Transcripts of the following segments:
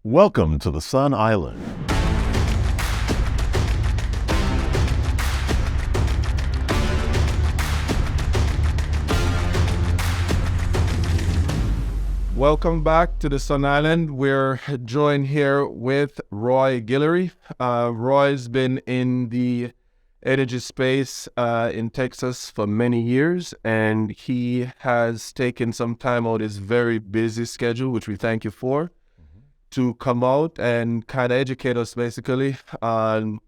Welcome to the Sun Island. Welcome back to the Sun Island. We're joined here with Roy Guillory. Roy's been in the energy space in Texas for many years, and he has taken some time out of his very busy schedule, which we thank you for, to come out and kind of educate us basically on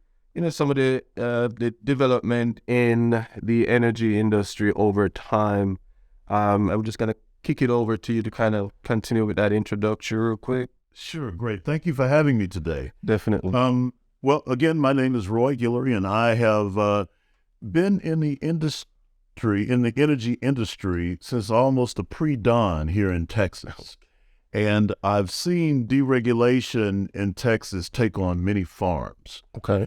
some of the development in the energy industry over time. I'm just going to kick it over to you to kind of continue with that introduction real quick. Sure, great. Thank you for having me today. Definitely. Well, again, my name is Roy Guillory, and I have been in the energy industry since almost the pre-dawn here in Texas. And I've seen deregulation in Texas take on many farms. Okay.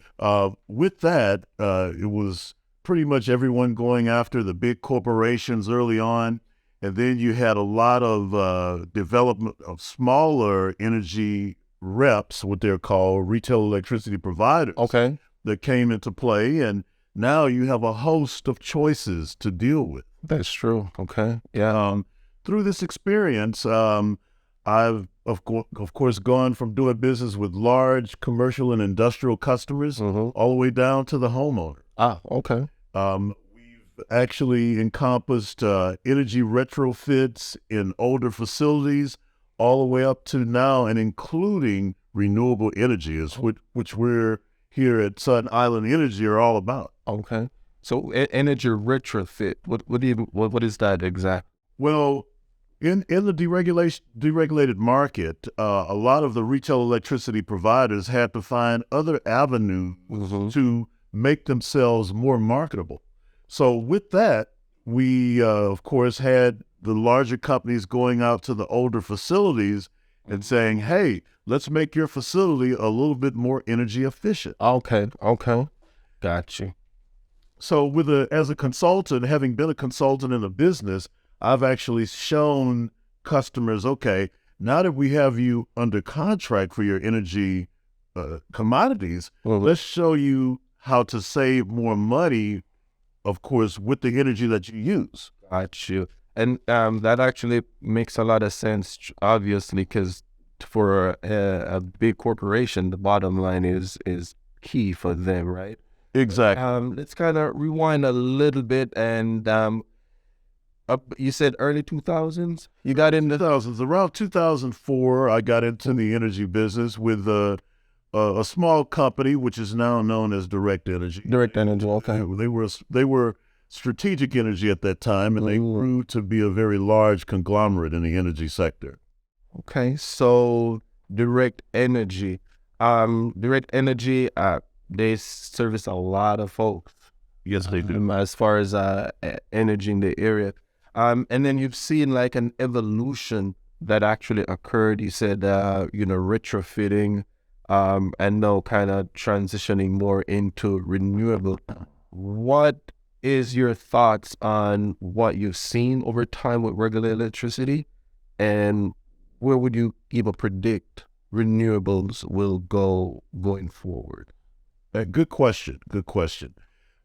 With that, it was pretty much everyone going after the big corporations early on. And then you had a lot of development of smaller energy reps, what they're called retail electricity providers. Okay. That came into play. And now you have a host of choices to deal with. That's true. Okay. Yeah. Through this experience, I've, of course, gone from doing business with large commercial and industrial customers all the way down to the homeowner. Okay. We've actually encompassed energy retrofits in older facilities all the way up to now and including renewable energy, which we're here at Sun Island Energy are all about. Okay. So energy retrofit, what is that exactly? Well, in the deregulated market, a lot of the retail electricity providers had to find other avenues to make themselves more marketable. So with that, we, of course, had the larger companies going out to the older facilities and saying, hey, let's make your facility a little bit more energy efficient. Okay. Got you. So as a consultant, having been a consultant in a business, I've actually shown customers, okay, now that we have you under contract for your energy commodities, let's show you how to save more money, of course, with the energy that you use. Got you. And that actually makes a lot of sense, obviously, because for a big corporation, the bottom line is key for them, right? Exactly. Let's kind of rewind a little bit, and you said early 2000s? You got into 2000s. Around 2004, I got into the energy business with a small company, which is now known as Direct Energy. Direct Energy, okay. They were Strategic Energy at that time, and they grew to be a very large conglomerate in the energy sector. Okay, so Direct Energy. They service a lot of folks. Yes, they do. As far as energy in the area. And then you've seen like an evolution that actually occurred. You said, retrofitting, and now kind of transitioning more into renewable. What is your thoughts on what you've seen over time with regular electricity, and where would you even predict renewables will go going forward? Good question.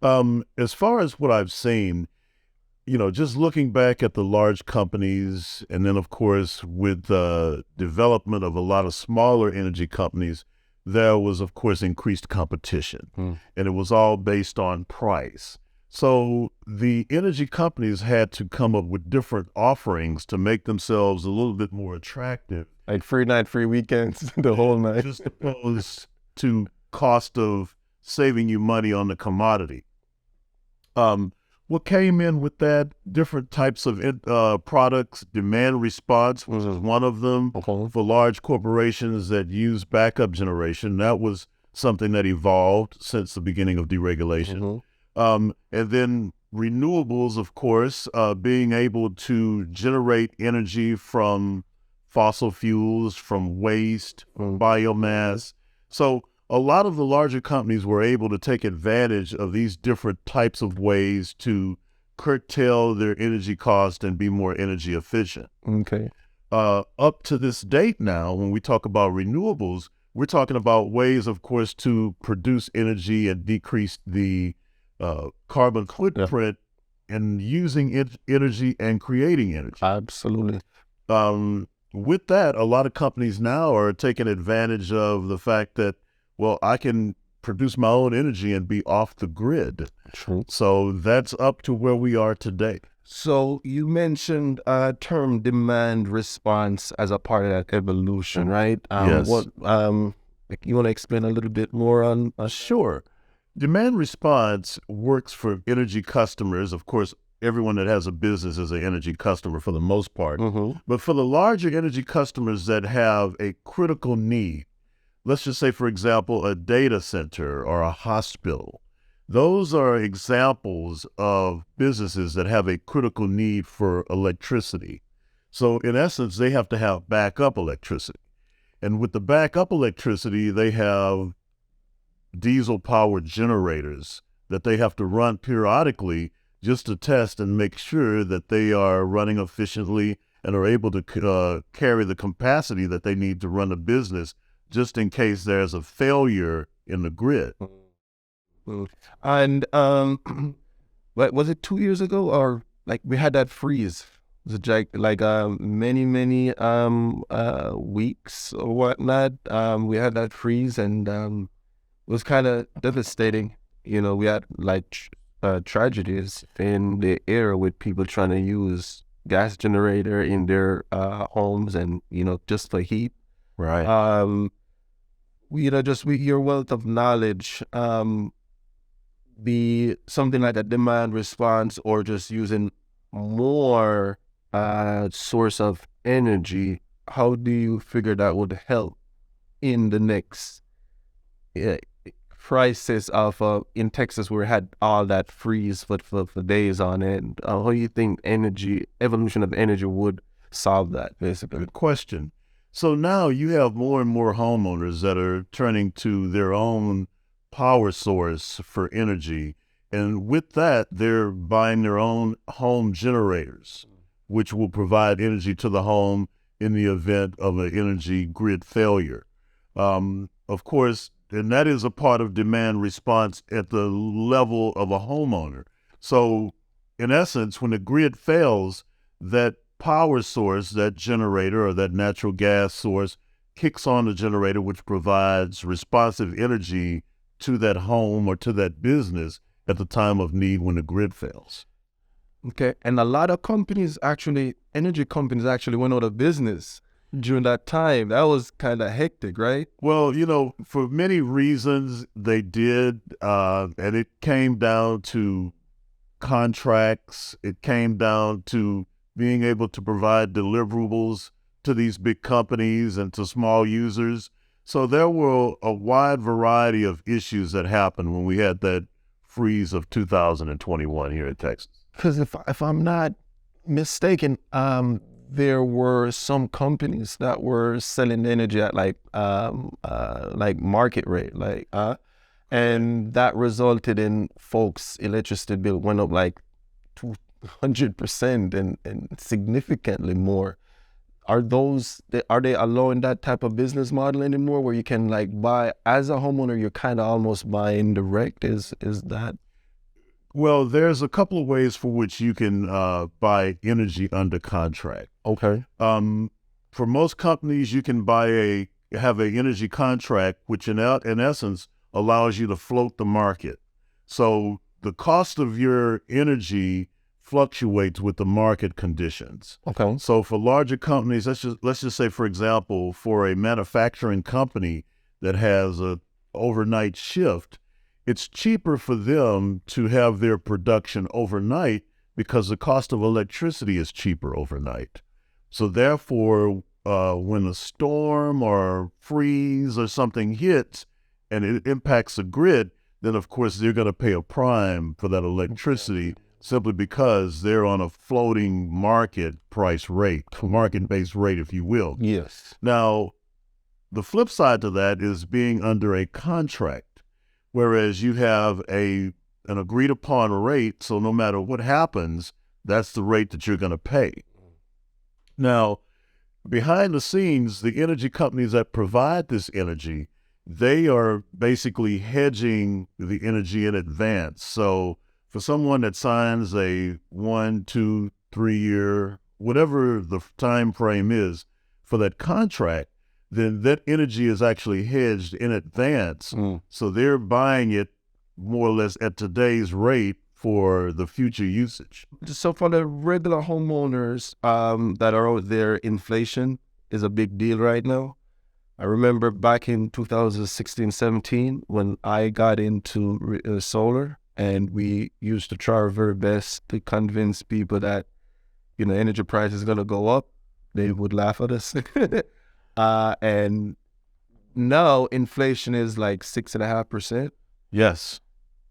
As far as what I've seen, just looking back at the large companies, and then, of course, with the development of a lot of smaller energy companies, there was, of course, increased competition, and it was all based on price. So the energy companies had to come up with different offerings to make themselves a little bit more attractive. Like free night, free weekends, the whole night. Just opposed to cost of saving you money on the commodity. What came in with that, different types of products, demand response was one of them. For large corporations that use backup generation, that was something that evolved since the beginning of deregulation. And then renewables, of course, being able to generate energy from fossil fuels, from waste, from biomass. So a lot of the larger companies were able to take advantage of these different types of ways to curtail their energy cost and be more energy efficient. Okay. Up to this date now, when we talk about renewables, we're talking about ways, of course, to produce energy and decrease the carbon footprint and using energy and creating energy. Absolutely. With that, a lot of companies now are taking advantage of the fact that, well, I can produce my own energy and be off the grid. True. So that's up to where we are today. So you mentioned term demand response as a part of that evolution, right? Yes. What you want to explain a little bit more on? Sure. Demand response works for energy customers. Of course, everyone that has a business is an energy customer for the most part. Mm-hmm. But for the larger energy customers that have a critical need, let's just say, for example, a data center or a hospital, those are examples of businesses that have a critical need for electricity. So in essence, they have to have backup electricity. And with the backup electricity, they have diesel-powered generators that they have to run periodically just to test and make sure that they are running efficiently and are able to carry the capacity that they need to run a business just in case there's a failure in the grid. And what was it 2 years ago, or like we had that freeze? Was it like many weeks or whatnot? We had that freeze, and it was kind of devastating. You know, we had like tragedies in the air with people trying to use gas generator in their homes, and just for heat. Right. Just with your wealth of knowledge, be something like a demand response, or just using more source of energy, how do you figure that would help in the next crisis of in Texas, where we had all that freeze for days on end? How do you think evolution of energy would solve that, basically? Good question. So now you have more and more homeowners that are turning to their own power source for energy. And with that, they're buying their own home generators, which will provide energy to the home in the event of an energy grid failure. Of course, and that is a part of demand response at the level of a homeowner. So in essence, when the grid fails, that power source, that generator or that natural gas source, kicks on the generator, which provides responsive energy to that home or to that business at the time of need when the grid fails. Okay, and a lot of energy companies actually went out of business during that time. That was kind of hectic, right? Well, for many reasons they did, and it came down to contracts. It came down to being able to provide deliverables to these big companies and to small users. So there were a wide variety of issues that happened when we had that freeze of 2021 here in Texas. Because if I'm not mistaken, there were some companies that were selling energy at like market rate, and that resulted in folks' electricity bill went up like 200% and significantly more. Are they allowing that type of business model anymore, where you can like buy as a homeowner, you're kind of almost buying direct? Is that? Well, there's a couple of ways for which you can buy energy under contract. Okay. For most companies, you can have an energy contract, which in essence allows you to float the market. So the cost of your energy fluctuates with the market conditions. Okay. So for larger companies, let's just say, for example, for a manufacturing company that has a overnight shift, it's cheaper for them to have their production overnight because the cost of electricity is cheaper overnight. So therefore, when a storm or freeze or something hits and it impacts the grid, then of course they're going to pay a prime for that electricity, simply because they're on a floating market-based rate, if you will. Yes. Now, the flip side to that is being under a contract, whereas you have an agreed-upon rate, so no matter what happens, that's the rate that you're going to pay. Now, behind the scenes, the energy companies that provide this energy, they are basically hedging the energy in advance. So for someone that signs a 1, 2, 3 year, whatever the time frame is for that contract, then that energy is actually hedged in advance. So they're buying it more or less at today's rate for the future usage. So for the regular homeowners that are out there, inflation is a big deal right now. I remember back in 2016, 17, when I got into solar, and we used to try our very best to convince people that, energy price is going to go up. They would laugh at us. And now inflation is like 6.5%. Yes,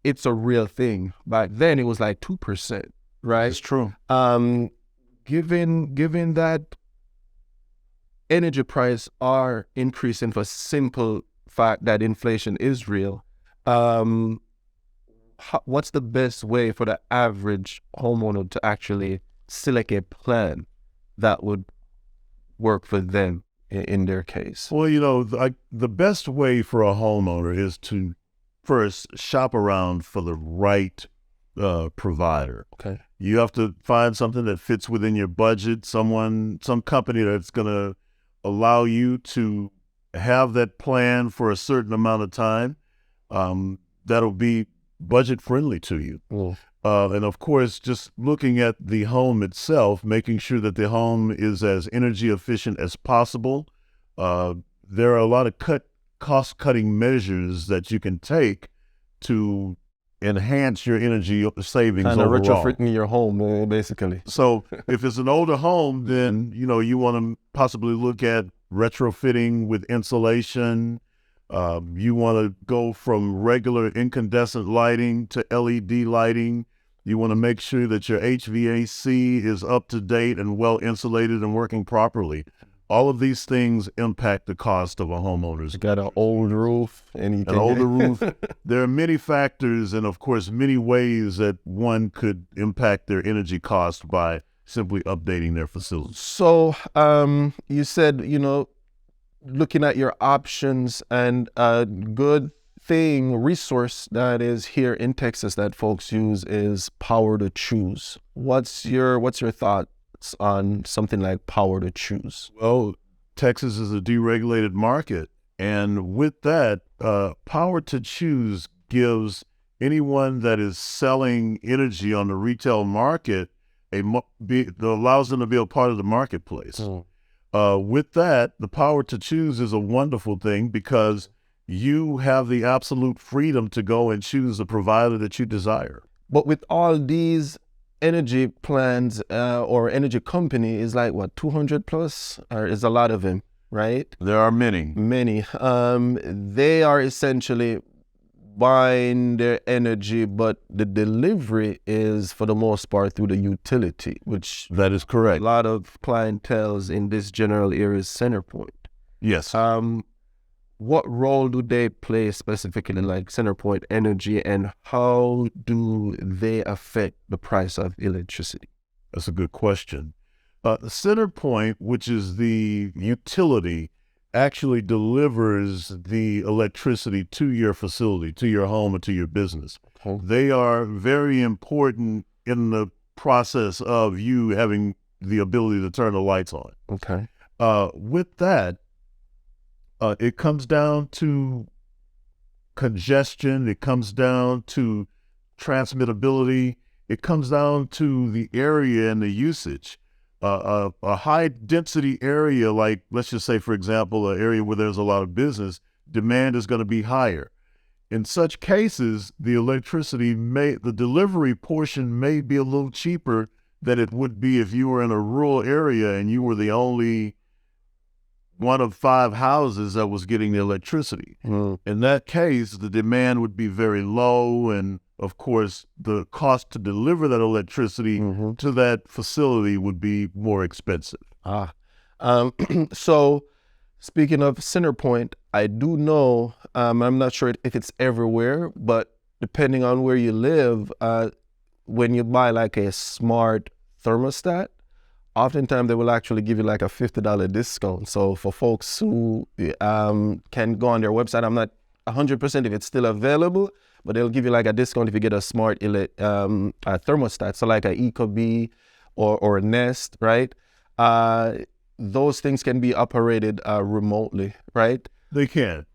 It's a real thing. Back then it was like 2%, right? it's true. Given that energy prices are increasing for simple fact that inflation is real, what's the best way for the average homeowner to actually select a plan that would work for them in their case? Well, the best way for a homeowner is to first shop around for the right provider. Okay. You have to find something that fits within your budget, some company that's going to allow you to have that plan for a certain amount of time. That'll be budget friendly to you. And of course, just looking at the home itself, making sure that the home is as energy efficient as possible. There are a lot of cost-cutting measures that you can take to enhance your energy savings Kind of overall. retrofitting your home, basically. So if it's an older home, then, you want to possibly look at retrofitting with insulation. You want to go from regular incandescent lighting to LED lighting. You want to make sure that your HVAC is up to date and well insulated and working properly. All of these things impact the cost of a homeowner's. You got an old roof, and An older roof. There are many factors and, of course, many ways that one could impact their energy cost by simply updating their facilities. So you said, looking at your options, and a good resource that is here in Texas that folks use is Power to Choose. What's your thoughts on something like Power to Choose? Well, Texas is a deregulated market, and with that, Power to Choose gives anyone that is selling energy on the retail market allows them to be a part of the marketplace. With that, the Power to Choose is a wonderful thing because you have the absolute freedom to go and choose the provider that you desire. But with all these energy plans or energy company is like what, 200 plus, or is a lot of them, right? There are many. They are essentially buying their energy, but the delivery is for the most part through the utility, which That is correct. a lot of clientele in this general area is CenterPoint. Yes. What role do they play specifically, like CenterPoint Energy, and how do they affect the price of electricity? That's a good question. CenterPoint, which is the utility, actually delivers the electricity to your facility, to your home, or to your business. Okay. They are very important in the process of you having the ability to turn the lights on. Okay. With that, it comes down to congestion. It comes down to transmittability. It comes down to the area and the usage. A high density area, like let's just say, for example, an area where there's a lot of business, demand is going to be higher. In such cases, the delivery portion may be a little cheaper than it would be if you were in a rural area and you were the only one of 5 houses that was getting the electricity. In that case, the demand would be very low, and of course, the cost to deliver that electricity to that facility would be more expensive. So speaking of CenterPoint, I do know, I'm not sure if it's everywhere, but depending on where you live, when you buy like a smart thermostat, oftentimes they will actually give you like a $50 discount. So for folks who can go on their website, I'm not 100% if it's still available, but they'll give you like a discount if you get a smart thermostat, so like a Ecobee or a Nest, right? Those things can be operated remotely, right? They can.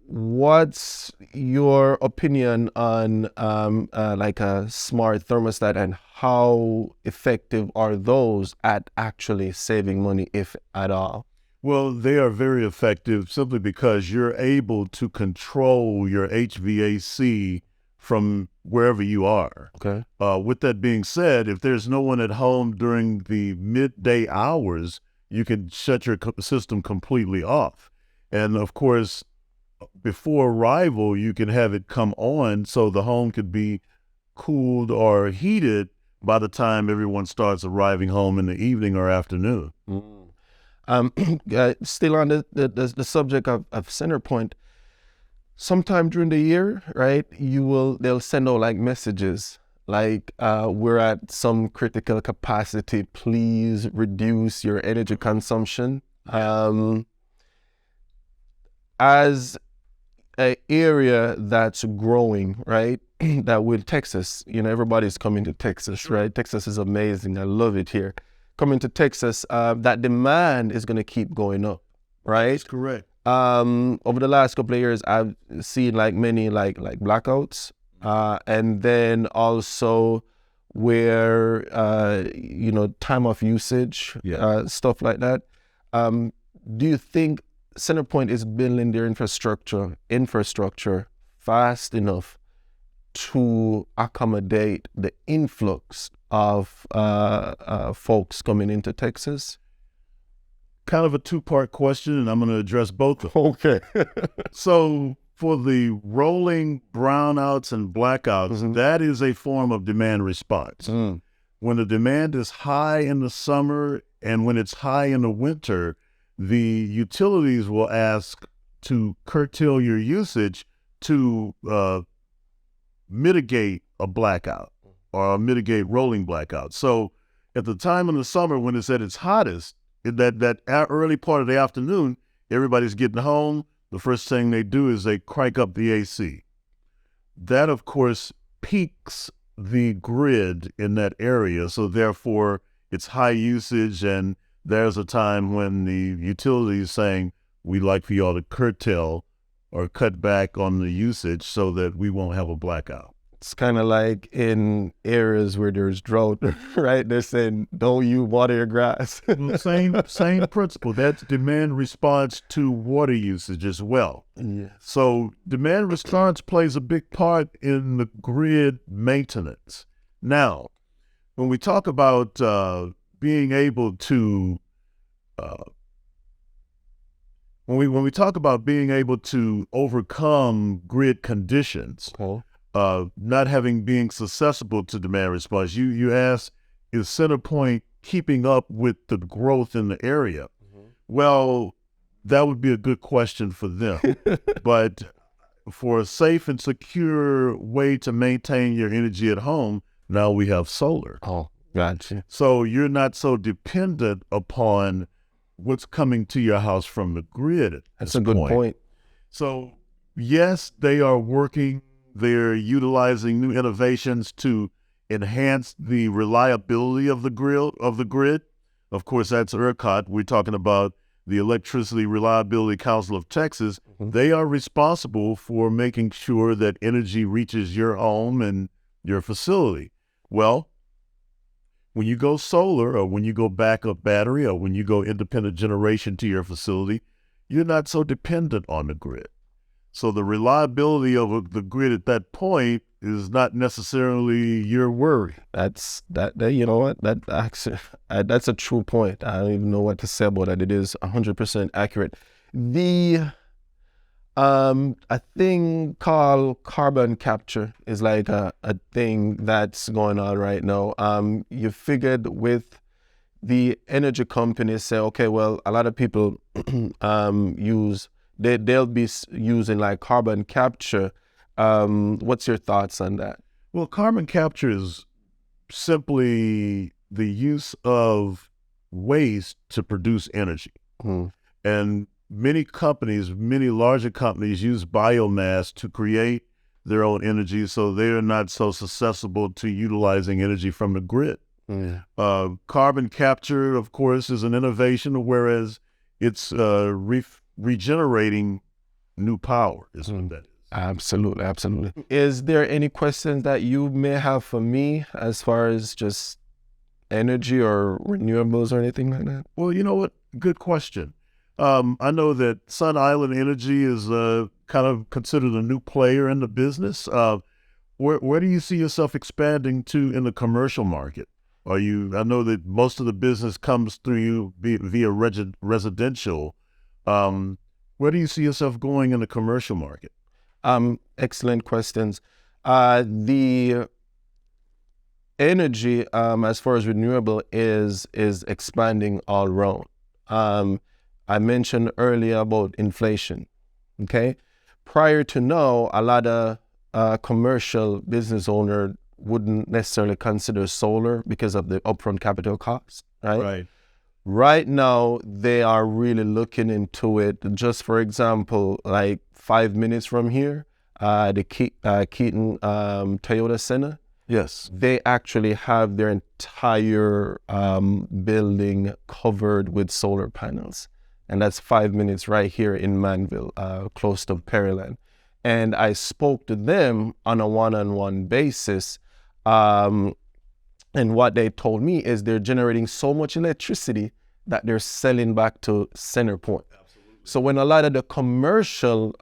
What's your opinion on like a smart thermostat, and how effective are those at actually saving money, if at all? Well, they are very effective simply because you're able to control your HVAC from wherever you are. Okay. With that being said, if there's no one at home during the midday hours, you can shut your system completely off. And of course, before arrival, you can have it come on so the home could be cooled or heated by the time everyone starts arriving home in the evening or afternoon. Still on the subject of CenterPoint, sometime during the year, right, they'll send out like messages like, we're at some critical capacity, please reduce your energy consumption. As an area that's growing, right, that with Texas, everybody's coming to Texas, right? Texas is amazing. I love it here. Coming to Texas, that demand is going to keep going up, right? That's correct. Over the last couple of years, I've seen like many like blackouts, and then also where time of usage, stuff like that. Do you think CenterPoint is building their infrastructure fast enough to accommodate the influx of folks coming into Texas? Kind of a two-part question, and I'm going to address both of them. Okay. So for the rolling brownouts and blackouts, that is a form of demand response. When the demand is high in the summer and when it's high in the winter, the utilities will ask to curtail your usage to mitigate a blackout or mitigate rolling blackouts. So at the time in the summer when it's at its hottest, in that early part of the afternoon, everybody's getting home. The first thing they do is they crank up the AC. That, of course, peaks the grid in that area. So therefore, it's high usage, and there's a time when the utility is saying, we'd like for y'all to curtail or cut back on the usage so that we won't have a blackout. It's kind of like in areas where there's drought, right? They're saying, don't you water your grass. Same principle. That's demand response to water usage as well. Yes. So demand response plays a big part in the grid maintenance. Now, when we talk about being able to, when we talk about being able to overcome grid conditions, not being susceptible to demand response. You asked, is CenterPoint keeping up with the growth in the area? Well, that would be a good question for them. But for a safe and secure way to maintain your energy at home, now we have solar. Oh, gotcha. So you're not so dependent upon what's coming to your house from the grid. That's a good point. So yes, they are working. They're utilizing new innovations to enhance the reliability of the grid. Of course, that's ERCOT. We're talking about the Electricity Reliability Council of Texas. They are responsible for making sure that energy reaches your home and your facility. Well, when you go solar, or when you go backup battery, or when you go independent generation to your facility, you're not so dependent on the grid. So the reliability of the grid at that point is not necessarily your worry. That's you know what? That's a true point. I don't even know what to say about that. It is 100% accurate. A thing called carbon capture is like a thing that's going on right now. You figured with the energy companies say, okay, well, a lot of people they'll be using like carbon capture. What's your thoughts on that? Well, carbon capture is simply the use of waste to produce energy. And many larger companies use biomass to create their own energy, so they're not so susceptible to utilizing energy from the grid. Carbon capture, of course, is an innovation, whereas it's regenerating new power is what that is. Absolutely, absolutely. Is there any questions that you may have for me as far as just energy or renewables or anything like that? Well, you know what? Good question. I know that Sun Island Energy is kind of considered a new player in the business. Where do you see yourself expanding to in the commercial market? I know that most of the business comes through you via residential. Where do you see yourself going in the commercial market? Excellent questions. The energy, as far as renewable, is expanding all around. I mentioned earlier about inflation. Okay, prior to now, a lot of commercial business owner wouldn't necessarily consider solar because of the upfront capital cost. Right. Right now, they are really looking into it. Just for example, like 5 minutes from here, the Keaton Toyota Center. Yes. They actually have their entire building covered with solar panels. And that's 5 minutes right here in Manville, close to Pearland. And I spoke to them on a one-on-one basis. And what they told me is they're generating so much electricity that they're selling back to CenterPoint. Absolutely. So when a lot of the commercial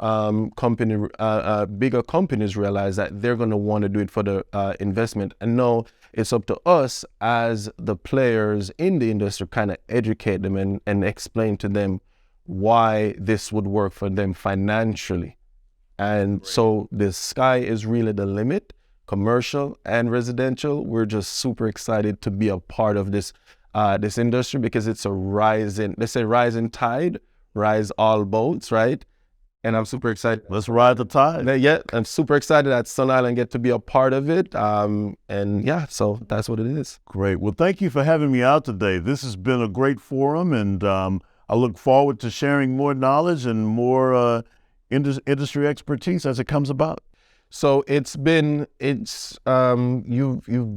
bigger companies realize that, they're going to want to do it for the investment. And now it's up to us as the players in the industry kind of educate them and explain to them why this would work for them financially. And so the sky is really the limit. Commercial and residential, we're just super excited to be a part of this this industry, because it's a rising tide, rise all boats, right? And I'm super excited. Let's ride the tide. Yeah, I'm super excited that Sun Island get to be a part of it. And yeah, so that's what it is. Great. Well, thank you for having me out today. This has been a great forum, and I look forward to sharing more knowledge and more industry expertise as it comes about. So you've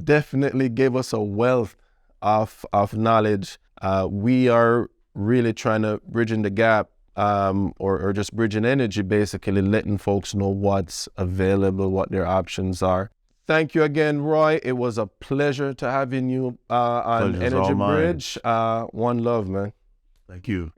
definitely gave us a wealth of knowledge. We are really trying to bridging the gap, or just bridging energy, basically letting folks know what's available, what their options are. Thank you again, Roy. It was a pleasure to having you on Pleasure's Energy all mine. Bridge. One love, man. Thank you.